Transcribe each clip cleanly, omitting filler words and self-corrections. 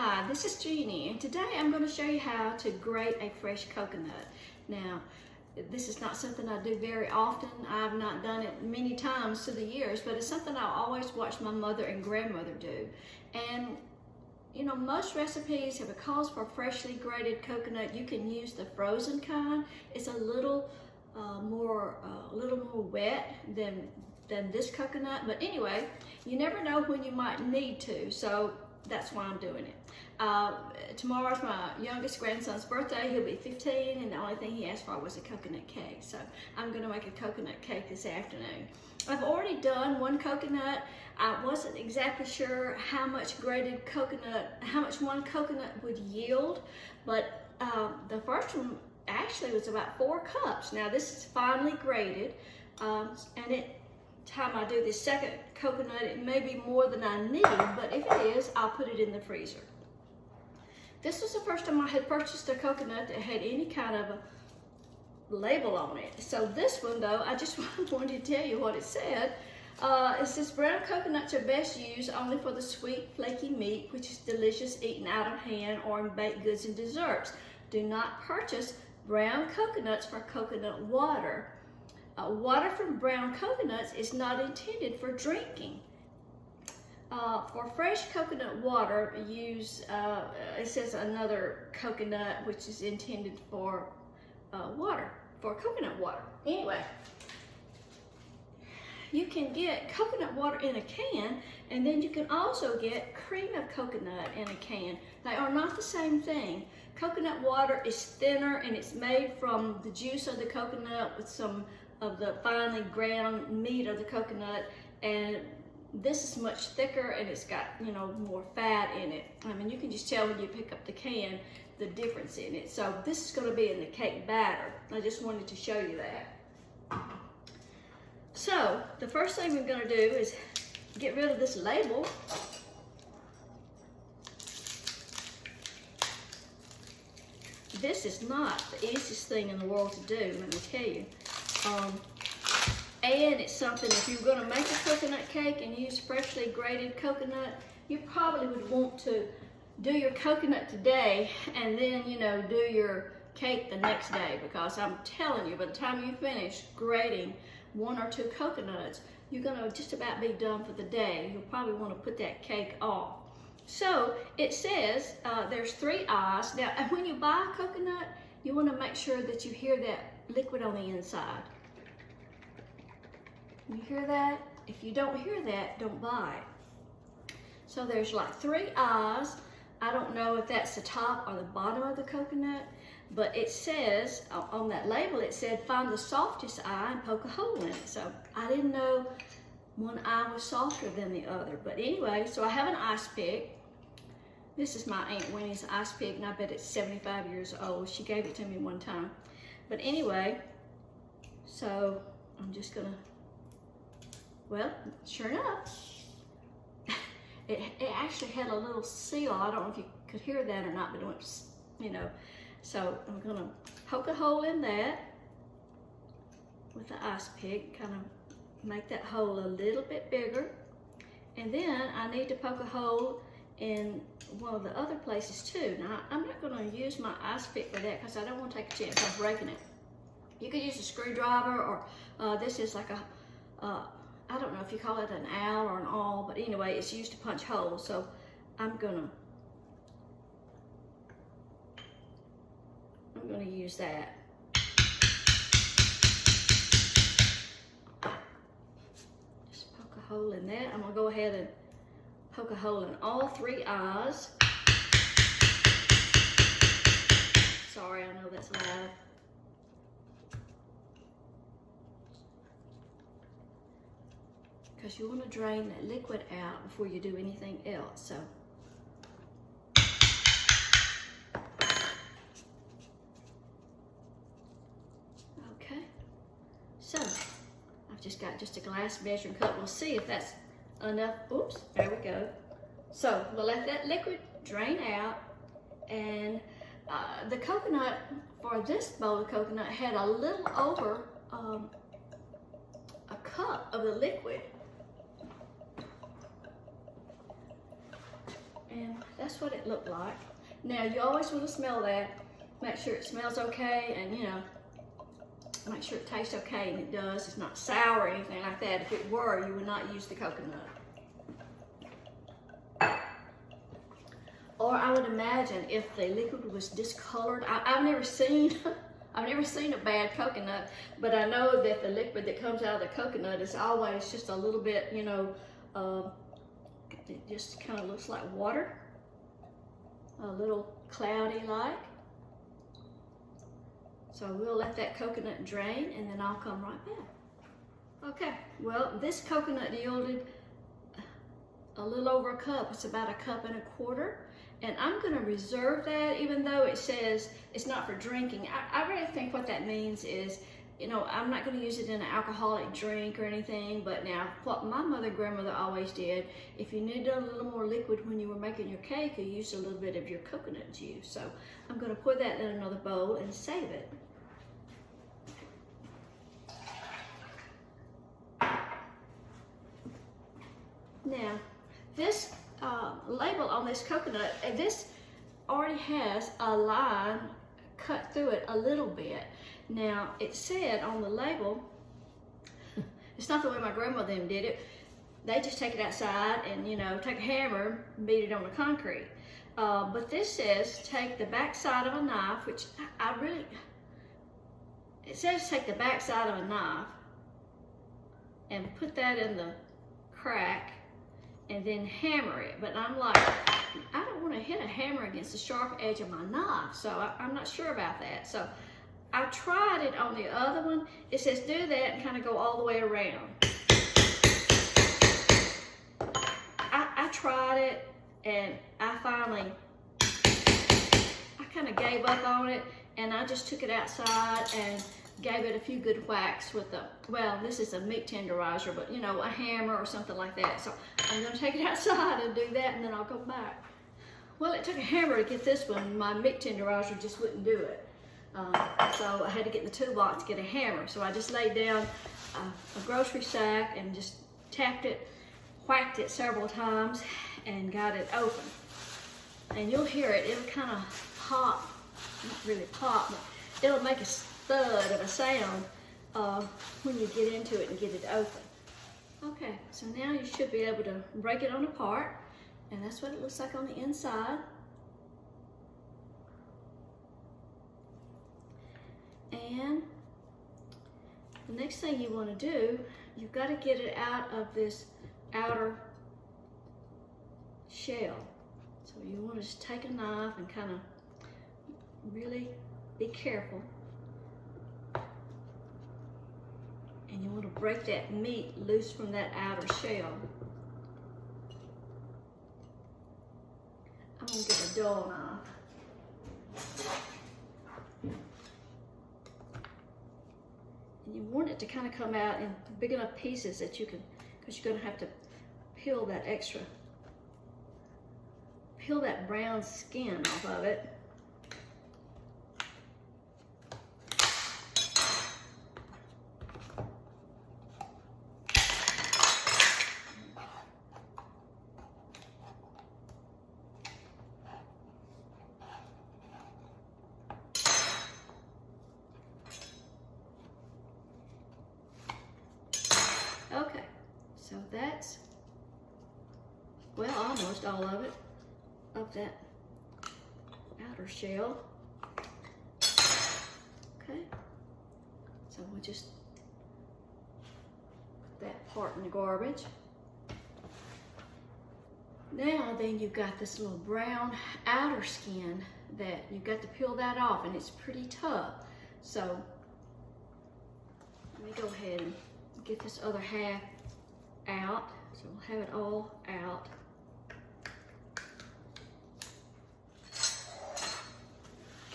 Hi, this is Jeannie, and today I'm going to show you how to grate a fresh coconut. Now, this is not something I do very often. I've not done it many times through the years, but it's something I always watch my mother and grandmother do. And you know, most recipes have a cause for freshly grated coconut. You can use the frozen kind. It's a little more wet than this coconut, but anyway, you never know when you might need to, so that's why I'm doing it. Tomorrow's my youngest grandson's birthday. He'll be 15, and the only thing he asked for was a coconut cake, so I'm going to make a coconut cake this afternoon. I've already done one coconut. I wasn't exactly sure how much grated coconut, how much one coconut would yield, but the first one actually was about 4 cups. Now this is finely grated, and time I do this second coconut, it may be more than I need, but if it is, I'll put it in the freezer. This was the first time I had purchased a coconut that had any kind of a label on it. So this one though, I just wanted to tell you what it said. It says brown coconuts are best used only for the sweet, flaky meat, which is delicious eaten out of hand or in baked goods and desserts. Do not purchase brown coconuts for coconut water. Water from brown coconuts is not intended for drinking. For fresh coconut water, use, it says another coconut, which is intended for coconut water. Anyway, you can get coconut water in a can, and then you can also get cream of coconut in a can. They are not the same thing. Coconut water is thinner, and it's made from the juice of the coconut with some of the finely ground meat of the coconut, and this is much thicker, and it's got, you know, more fat in it. I mean, you can just tell when you pick up the can the difference in it. So this is going to be in the cake batter. I just wanted to show you that. So the first thing we're going to do is get rid of this label. This is not the easiest thing in the world to do, let me tell you. And it's something, if you're going to make a coconut cake and use freshly grated coconut, you probably would want to do your coconut today and then, you know, do your cake the next day, because I'm telling you, by the time you finish grating 1 or 2 coconuts, you're going to just about be done for the day. You'll probably want to put that cake off. So it says there's 3 eyes. Now, when you buy a coconut, you want to make sure that you hear that liquid on the inside. You hear that? If you don't hear that, don't buy it. So there's like 3 eyes. I don't know if that's the top or the bottom of the coconut, but it says on that label, it said find the softest eye and poke a hole in it. So I didn't know one eye was softer than the other. But anyway, so I have an ice pick. This is my Aunt Winnie's ice pick, and I bet it's 75 years old. She gave it to me one time. But anyway, so I'm just gonna, well, sure enough, it actually had a little seal. I don't know if you could hear that or not, but it went, you know. So I'm gonna poke a hole in that with the ice pick, kind of make that hole a little bit bigger. And then I need to poke a hole in one of the other places too. Now, I'm not gonna use my ice pick for that because I don't want to take a chance of breaking it. You could use a screwdriver, or this is like a, I don't know if you call it an awl or an awl, but anyway, it's used to punch holes. So I'm gonna use that. Just poke a hole in that. I'm gonna go ahead and poke a hole in all 3 eyes. Sorry, I know that's loud. Because you want to drain that liquid out before you do anything else. So okay, so I've just got a glass measuring cup. We'll see if that's enough. Oops, there we go. So we'll let that liquid drain out, and the coconut, for this bowl of coconut, had a little over a cup of the liquid. And that's what it looked like. Now you always want to smell that. Make sure it smells okay, and you know, make sure it tastes okay, and it does. It's not sour or anything like that. If it were, you would not use the coconut. Or I would imagine if the liquid was discolored. I've never seen I've never seen a bad coconut, but I know that the liquid that comes out of the coconut is always just a little bit, you know, it just kind of looks like water, a little cloudy like. So we'll let that coconut drain, and then I'll come right back. Okay, well, this coconut yielded a little over a cup. It's about 1.25 cups. And I'm gonna reserve that, even though it says it's not for drinking. I really think what that means is, you know, I'm not gonna use it in an alcoholic drink or anything, but now what my mother and grandmother always did, if you needed a little more liquid when you were making your cake, you used a little bit of your coconut juice. So I'm gonna put that in another bowl and save it. Now, this label on this coconut, and this already has a line cut through it a little bit. Now, it said on the label, it's not the way my grandmother did it. They just take it outside and, you know, take a hammer and beat it on the concrete. But this says take the back side of a knife, which it says take the back side of a knife and put that in the crack and then hammer it. But I'm like, I don't want to hit a hammer against the sharp edge of my knife, so I'm not sure about that. So I tried it on the other one. It says do that and kind of go all the way around. I tried it, and I finally, I kind of gave up on it, and I just took it outside and gave it a few good whacks with the, well, this is a meat tenderizer, but you know, a hammer or something like that. So I'm gonna take it outside and do that, and then I'll go back. Well, it took a hammer to get this one. My meat tenderizer just wouldn't do it. So I had to get in the toolbox to get a hammer. So I just laid down a grocery sack and just tapped it, whacked it several times, and got it open. And you'll hear it, it'll kind of pop, not really pop, but it'll make a thud of a sound when you get into it and get it open. Okay, so now you should be able to break it on apart, and that's what it looks like on the inside. And the next thing you want to do, you've got to get it out of this outer shell. So you want to just take a knife and kind of really be careful. And you want to break that meat loose from that outer shell. I'm going to get a dull knife. And you want it to kind of come out in big enough pieces that you can, because you're going to have to peel that brown skin off of it. Okay, so that's, well, almost all of it, of that outer shell. Okay, so we'll just put that part in the garbage. Now then you've got this little brown outer skin that you've got to peel that off, and it's pretty tough. So let me go ahead and get this other half out. So we'll have it all out.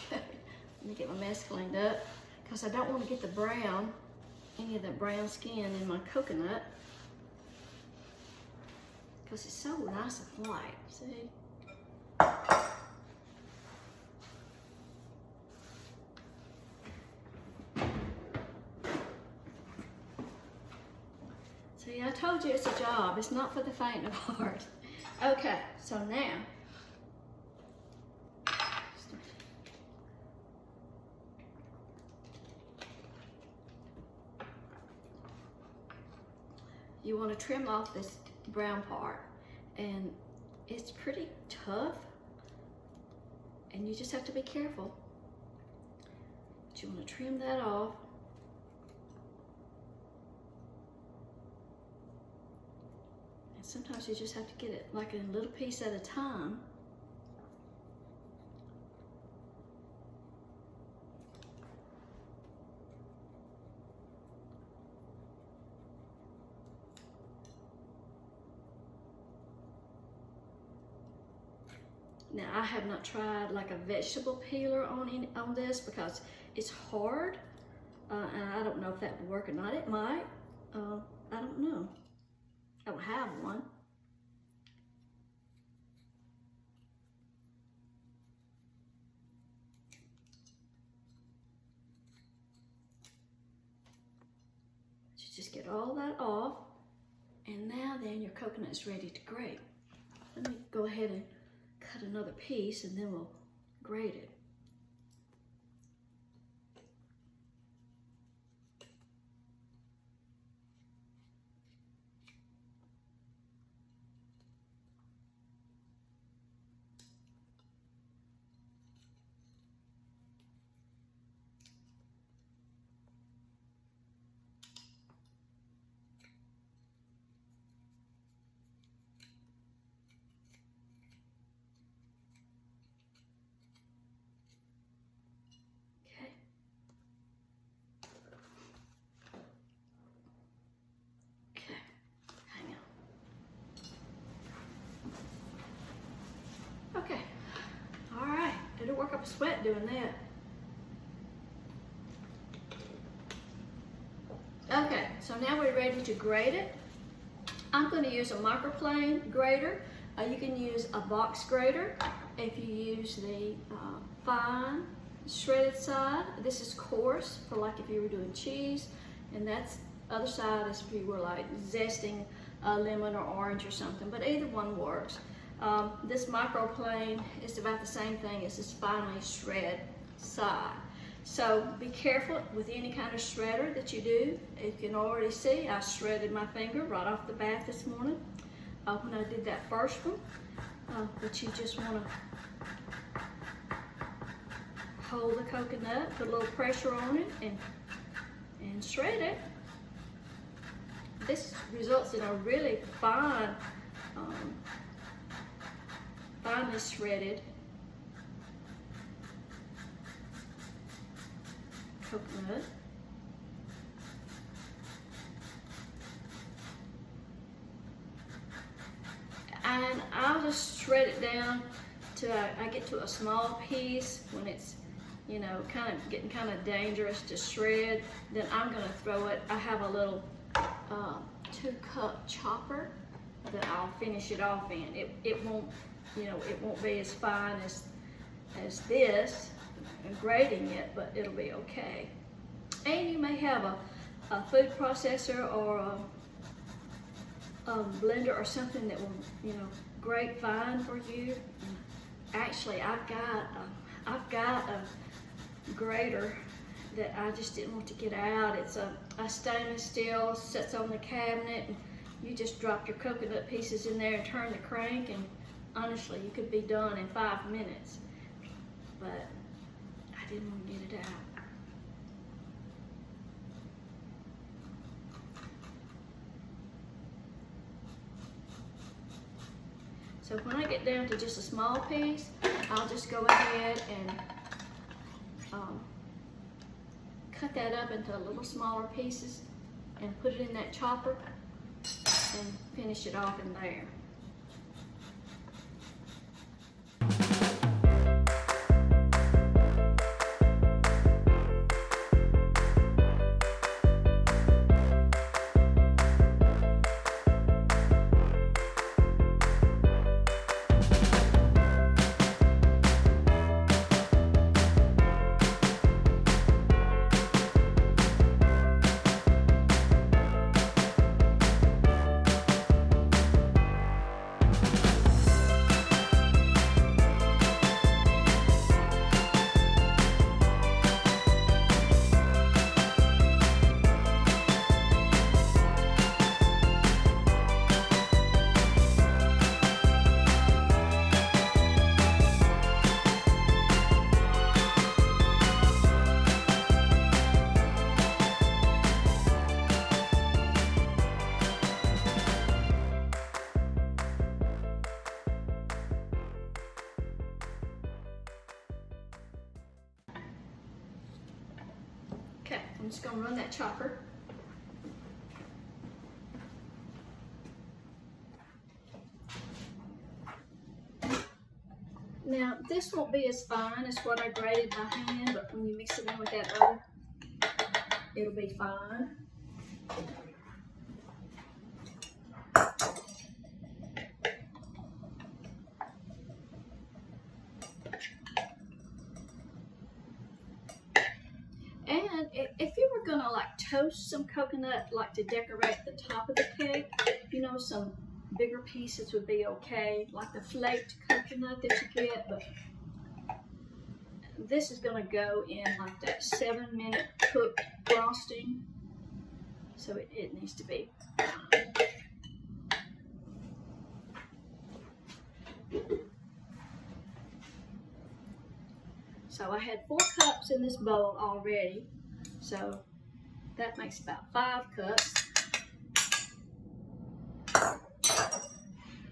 Okay, let me get my mess cleaned up, because I don't want to get the brown, any of the brown skin in my coconut, because it's so nice and white, see? See, I told you it's a job. It's not for the faint of heart. Okay, so now you want to trim off this brown part, and it's pretty tough, and you just have to be careful. But you want to trim that off. And sometimes you just have to get it like in a little piece at a time. Now, I have not tried like a vegetable peeler on this because it's hard, and I don't know if that would work or not. It might. I don't know. I don't have one. You just get all that off, and now then your coconut is ready to grate. Let me go ahead and cut another piece, and then we'll grate it. Okay, all right, it'll work up a sweat doing that. Okay, so now we're ready to grate it. I'm going to use a microplane grater. You can use a box grater if you use the fine shredded side. This is coarse for like if you were doing cheese, and that's other side is if you were like zesting a lemon or orange or something, but either one works. This microplane is about the same thing as this finely shred side. So be careful with any kind of shredder that you do. You can already see I shredded my finger right off the bat this morning when I did that first one. But you just want to hold the coconut, put a little pressure on it, and shred it. This results in a really fine, finely shredded coconut. And I'll just shred it down till I get to a small piece. When it's, you know, getting kind of dangerous to shred, then I'm gonna throw it. I have a little 2-cup chopper that I'll finish it off in. It won't, you know, it won't be as fine as this and grating it, but it'll be okay. And you may have a food processor or a blender or something that will, you know, grate fine for you. Actually, I've got a grater that I just didn't want to get out. It's a stainless steel, sits on the cabinet, and you just drop your coconut pieces in there and turn the crank, and honestly, you could be done in 5 minutes. But I didn't want to get it out. So when I get down to just a small piece, I'll just go ahead and cut that up into little smaller pieces and put it in that chopper and finish it off in there. Okay, I'm just gonna run that chopper. Now, this won't be as fine as what I grated by hand, but when you mix it in with that other, it'll be fine. And if you were gonna like toast some coconut, like to decorate the top of the cake, you know, some bigger pieces would be okay, like the flaked coconut that you get, but this is gonna go in like that 7-minute cooked frosting, so it needs to be fine. So I had 4 cups in this bowl already, so that makes about 5 cups.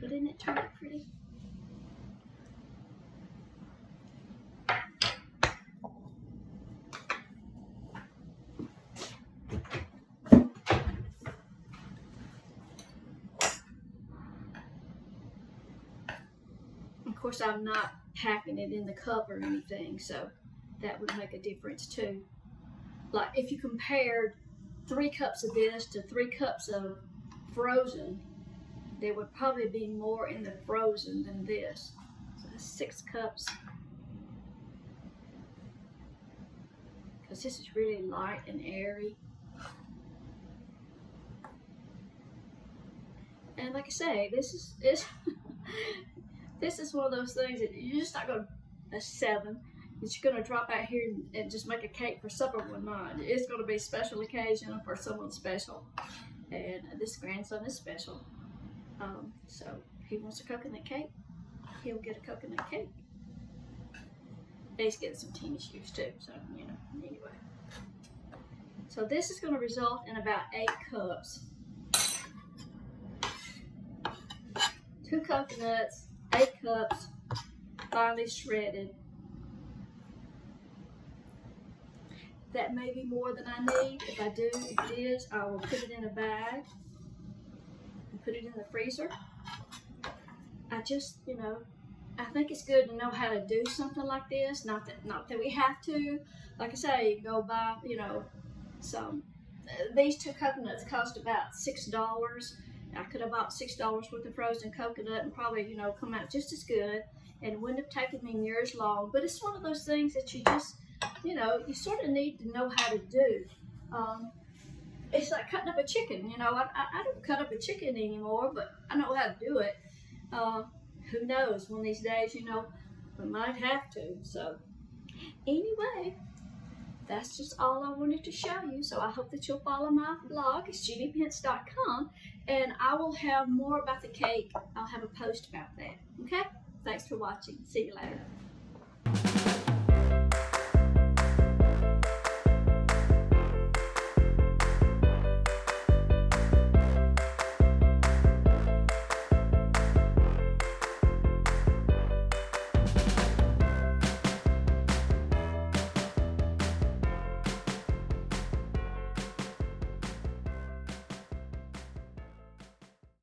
But didn't it turn out pretty? Of course, I'm not packing it in the cup or anything, so that would make a difference too. Like if you compared 3 cups of this to 3 cups of frozen, there would probably be more in the frozen than this. So that's 6 cups. Because this is really light and airy. And like I say, this is this is one of those things that you're just not going to, a 7, that you're going to drop out here and just make a cake for supper one night. It's going to be a special occasion for someone special. And this grandson is special. So he wants a coconut cake, he'll get a coconut cake. He's getting some teen issues too, so you know, anyway. So this is going to result in about 8 cups. 2 coconuts, 8 cups, finely shredded. That may be more than I need. If I do, if it is, I will put it in a bag and put it in the freezer. I just, you know, I think it's good to know how to do something like this. Not that we have to. Like I say, go buy, you know, some. These 2 coconuts cost about $6. I could have bought $6 worth of frozen coconut and probably, you know, come out just as good, and it wouldn't have taken me near as long. But it's one of those things that you just, you know, you sort of need to know how to do. It's like cutting up a chicken, you know. I don't cut up a chicken anymore, but I know how to do it. Who knows, one of these days, you know, we might have to. So anyway, that's just all I wanted to show you. So I hope that you'll follow my blog. It's JeanniePence.com, and I will have more about the cake. I'll have a post about that. Okay? Thanks for watching. See you later.